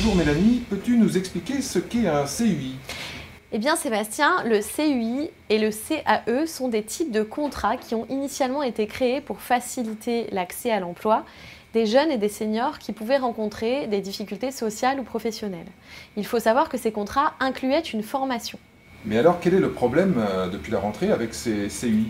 Bonjour Mélanie, peux-tu nous expliquer ce qu'est un CUI? Eh bien Sébastien, le CUI et le CAE sont des types de contrats qui ont initialement été créés pour faciliter l'accès à l'emploi des jeunes et des seniors qui pouvaient rencontrer des difficultés sociales ou professionnelles. Il faut savoir que ces contrats incluaient une formation. Mais alors quel est le problème depuis la rentrée avec ces CUI?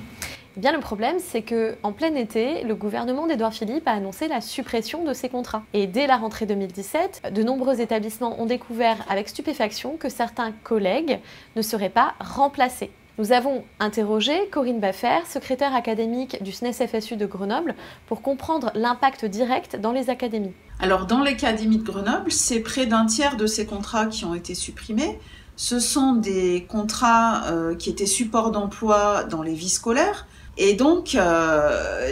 Eh bien, le problème, c'est qu'en plein été, le gouvernement d'Édouard Philippe a annoncé la suppression de ces contrats. Et dès la rentrée 2017, de nombreux établissements ont découvert avec stupéfaction que certains collègues ne seraient pas remplacés. Nous avons interrogé Corinne Baffer, secrétaire académique du SNES-FSU de Grenoble, pour comprendre l'impact direct dans les académies. Alors, dans l'académie de Grenoble, c'est près d'un tiers de ces contrats qui ont été supprimés. Ce sont des contrats qui étaient supports d'emploi dans les vies scolaires. Et donc,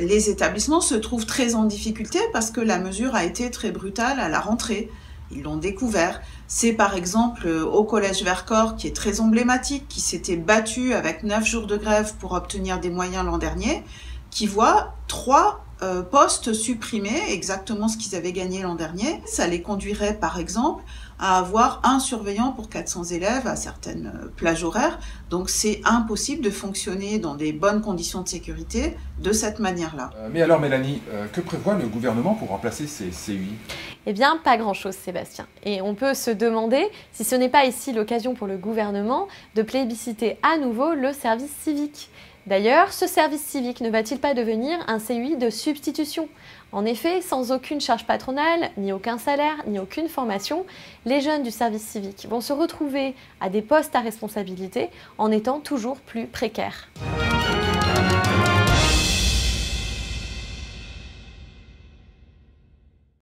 les établissements se trouvent très en difficulté parce que la mesure a été très brutale à la rentrée. Ils l'ont découvert. C'est par exemple au Collège Vercors, qui est très emblématique, qui s'était battu avec 9 jours de grève pour obtenir des moyens l'an dernier, qui voit 3 postes supprimés, exactement ce qu'ils avaient gagné l'an dernier. Ça les conduirait par exemple à avoir un surveillant pour 400 élèves à certaines plages horaires. Donc c'est impossible de fonctionner dans des bonnes conditions de sécurité de cette manière-là. Mais alors Mélanie, que prévoit le gouvernement pour remplacer ces CUI? Eh bien, pas grand-chose, Sébastien. Et on peut se demander si ce n'est pas ici l'occasion pour le gouvernement de plébisciter à nouveau le service civique. D'ailleurs, ce service civique ne va-t-il pas devenir un CUI de substitution? En effet, sans aucune charge patronale, ni aucun salaire, ni aucune formation, les jeunes du service civique vont se retrouver à des postes à responsabilité en étant toujours plus précaires.